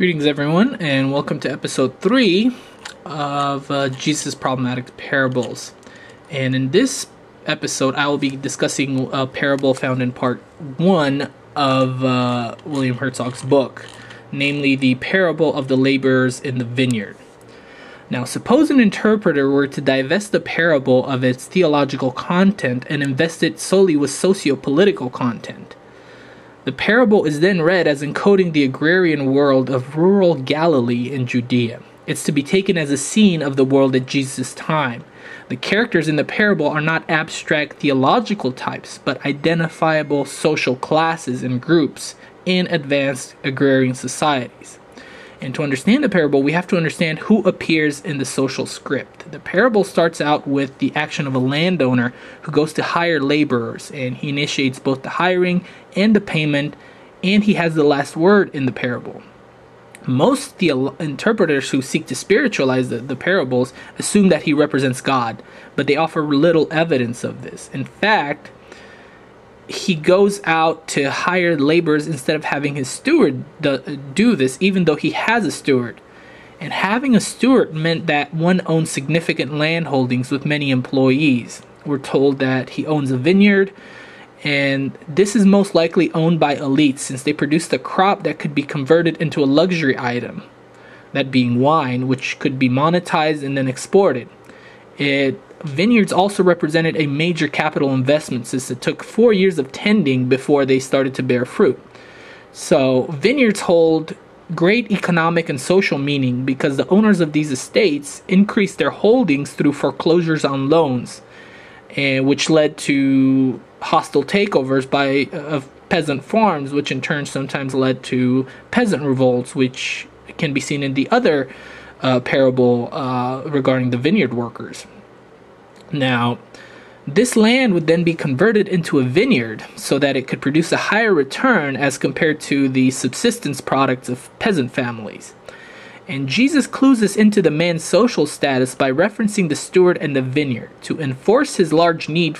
Greetings, everyone, and welcome to episode 3 of Jesus' Problematic Parables. And in this episode, I will be discussing a parable found in part 1 of William Herzog's book, namely the parable of the laborers in the vineyard. Now, suppose an interpreter were to divest the parable of its theological content and invest it solely with socio-political content. The parable is then read as encoding the agrarian world of rural Galilee in Judea. It's to be taken as a scene of the world at Jesus' time. The characters in the parable are not abstract theological types, but identifiable social classes and groups in advanced agrarian societies. And to understand the parable, we have to understand who appears in the social script. The parable starts out with the action of a landowner who goes to hire laborers, and he initiates both the hiring and the payment, and he has the last word in the parable. Most interpreters who seek to spiritualize the parables assume that he represents God, but they offer little evidence of this. In fact, he goes out to hire laborers instead of having his steward do this, even though he has a steward. And having a steward meant that one owned significant land holdings with many employees. We're told that he owns a vineyard, and this is most likely owned by elites since they produced a crop that could be converted into a luxury item, that being wine, which could be monetized and then exported. Vineyards also represented a major capital investment since it took 4 years of tending before they started to bear fruit. So vineyards hold great economic and social meaning because the owners of these estates increased their holdings through foreclosures on loans, which led to hostile takeovers of peasant farms, which in turn sometimes led to peasant revolts, which can be seen in the other parable regarding the vineyard workers. Now, this land would then be converted into a vineyard so that it could produce a higher return as compared to the subsistence products of peasant families. And Jesus clues us into the man's social status by referencing the steward and the vineyard. To enforce his large need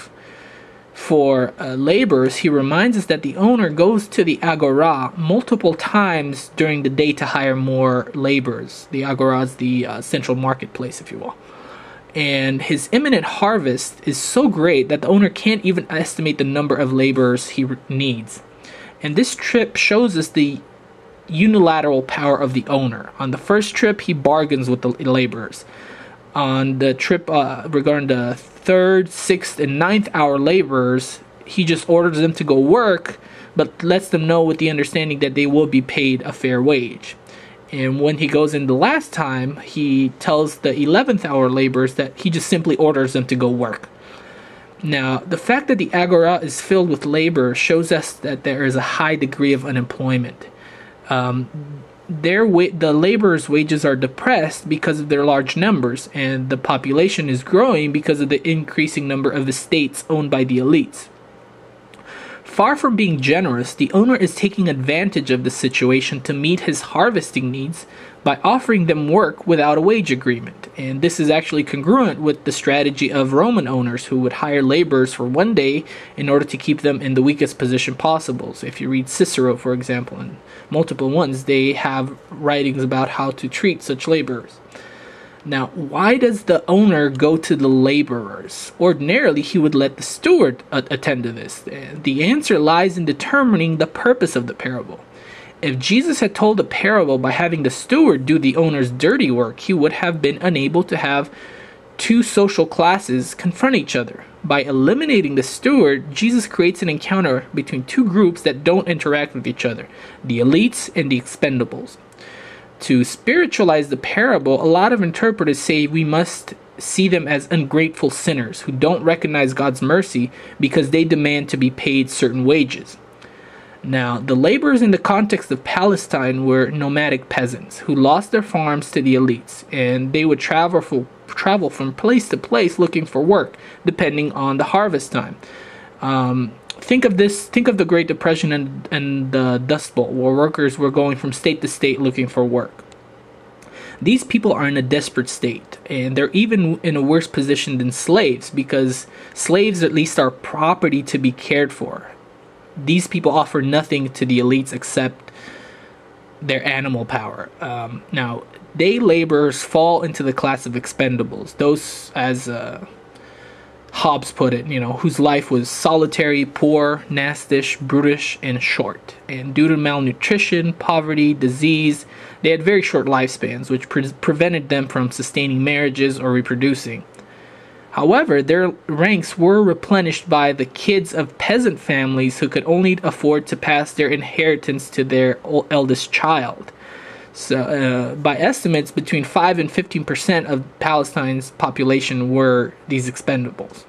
for laborers, he reminds us that the owner goes to the agora multiple times during the day to hire more laborers. The agora is the central marketplace, if you will. And his imminent harvest is so great that the owner can't even estimate the number of laborers he needs. And this trip shows us the unilateral power of the owner. On the first trip, he bargains with the laborers. On the trip regarding the 3rd, 6th, and 9th hour laborers, he just orders them to go work, but lets them know with the understanding that they will be paid a fair wage. And when he goes in the last time, he tells the 11th hour laborers that he just simply orders them to go work. Now, the fact that the agora is filled with labor shows us that there is a high degree of unemployment. The laborers' wages are depressed because of their large numbers, and the population is growing because of the increasing number of estates owned by the elites. Far from being generous, the owner is taking advantage of the situation to meet his harvesting needs by offering them work without a wage agreement. And this is actually congruent with the strategy of Roman owners who would hire laborers for one day in order to keep them in the weakest position possible. So if you read Cicero, for example, and multiple ones, they have writings about how to treat such laborers. Now, why does the owner go to the laborers? Ordinarily, he would let the steward attend to this. The answer lies in determining the purpose of the parable. If Jesus had told the parable by having the steward do the owner's dirty work, he would have been unable to have two social classes confront each other. By eliminating the steward, Jesus creates an encounter between two groups that don't interact with each other, the elites and the expendables. To spiritualize the parable, a lot of interpreters say we must see them as ungrateful sinners who don't recognize God's mercy because they demand to be paid certain wages. Now, the laborers in the context of Palestine were nomadic peasants who lost their farms to the elites, and they would travel from place to place looking for work, depending on the harvest time. Think of the Great Depression and the Dust Bowl, where workers were going from state to state looking for work. These people are in a desperate state, and they're even in a worse position than slaves, because slaves at least are property to be cared for. These people offer nothing to the elites except their animal power. Now, day laborers fall into the class of expendables, those, as Hobbes put it, whose life was solitary, poor, nastish, brutish, and short. And due to malnutrition, poverty, disease, they had very short lifespans, which prevented them from sustaining marriages or reproducing. However, their ranks were replenished by the kids of peasant families who could only afford to pass their inheritance to their eldest child. So, by estimates, between 5 and 15% of Palestine's population were these expendables.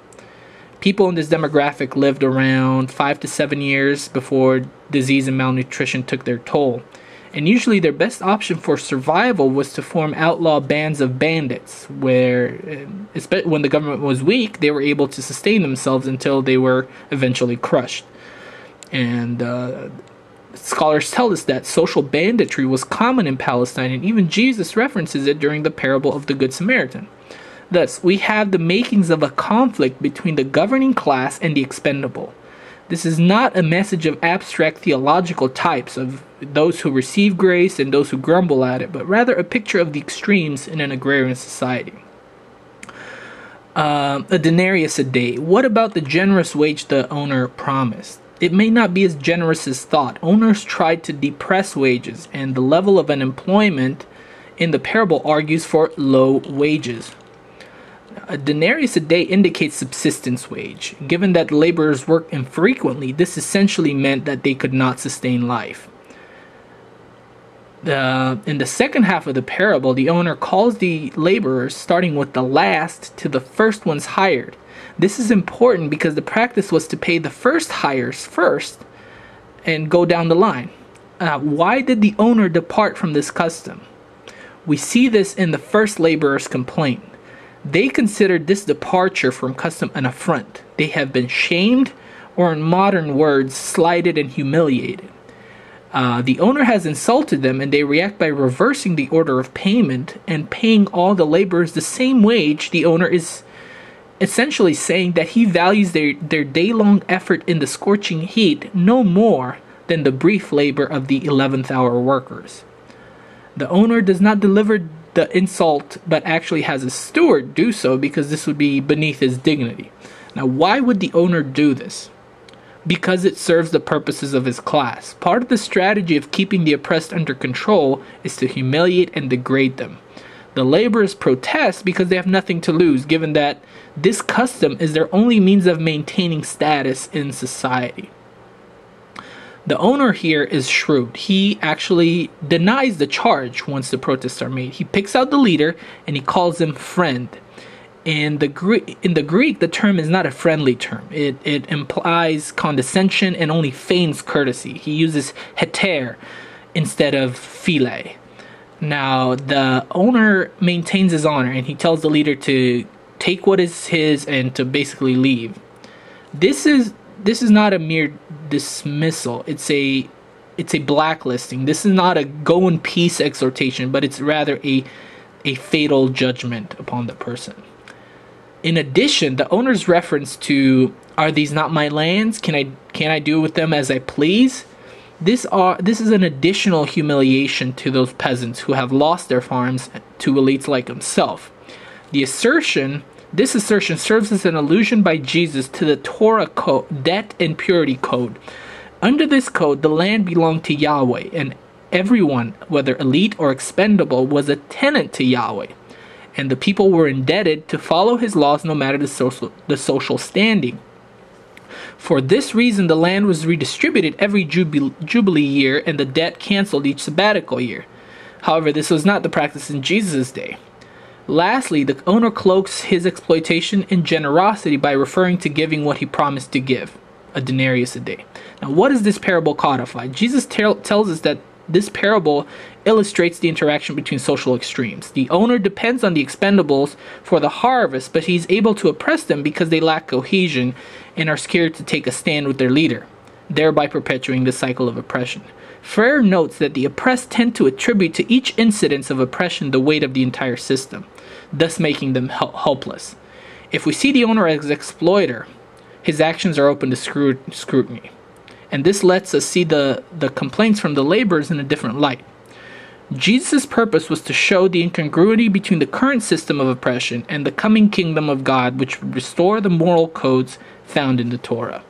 People in this demographic lived around 5 to 7 years before disease and malnutrition took their toll. And usually their best option for survival was to form outlaw bands of bandits, where, when the government was weak, they were able to sustain themselves until they were eventually crushed. And scholars tell us that social banditry was common in Palestine, and even Jesus references it during the parable of the Good Samaritan. Thus, we have the makings of a conflict between the governing class and the expendable. This is not a message of abstract theological types of those who receive grace and those who grumble at it, but rather a picture of the extremes in an agrarian society. A denarius a day. What about the generous wage the owner promised? It may not be as generous as thought. Owners tried to depress wages, and the level of unemployment in the parable argues for low wages. A denarius a day indicates subsistence wage. Given that laborers work infrequently, this essentially meant that they could not sustain life. In the second half of the parable, the owner calls the laborers, starting with the last to the first ones hired. This is important because the practice was to pay the first hires first and go down the line. Why did the owner depart from this custom? We see this in the first laborer's complaint. They considered this departure from custom an affront. They have been shamed, or in modern words, slighted and humiliated. The owner has insulted them, and they react by reversing the order of payment and paying all the laborers the same wage. The owner is essentially saying that he values their day-long effort in the scorching heat no more than the brief labor of the 11th hour workers. The owner does not deliver the insult, but actually has a steward do so because this would be beneath his dignity. Now, why would the owner do this? Because it serves the purposes of his class. Part of the strategy of keeping the oppressed under control is to humiliate and degrade them. The laborers protest because they have nothing to lose, given that this custom is their only means of maintaining status in society. The owner here is shrewd. He actually denies the charge once the protests are made. He picks out the leader and he calls him friend. In the Greek, the term is not a friendly term. It implies condescension and only feigns courtesy. He uses heter instead of phile. Now, the owner maintains his honor and he tells the leader to take what is his and to basically leave. This is not a mere dismissal. It's a blacklisting. This is not a go in peace exhortation, but it's rather a fatal judgment upon the person. In addition, the owner's reference to, "Are these not my lands? Can I do with them as I please?" This is an additional humiliation to those peasants who have lost their farms to elites like himself. This assertion serves as an allusion by Jesus to the Torah code, debt and purity code. Under this code, the land belonged to Yahweh, and everyone, whether elite or expendable, was a tenant to Yahweh. And the people were indebted to follow his laws no matter the social standing. For this reason, the land was redistributed every Jubilee year and the debt canceled each sabbatical year. However, this was not the practice in Jesus' day. Lastly, the owner cloaks his exploitation in generosity by referring to giving what he promised to give, a denarius a day. Now, what does this parable codify? Jesus tells us that this parable illustrates the interaction between social extremes. The owner depends on the expendables for the harvest, but he's able to oppress them because they lack cohesion and are scared to take a stand with their leader, thereby perpetuating the cycle of oppression. Frere notes that the oppressed tend to attribute to each incidence of oppression the weight of the entire system, thus making them helpless. If we see the owner as exploiter, his actions are open to scrutiny. And this lets us see the complaints from the laborers in a different light. Jesus' purpose was to show the incongruity between the current system of oppression and the coming kingdom of God, which would restore the moral codes found in the Torah.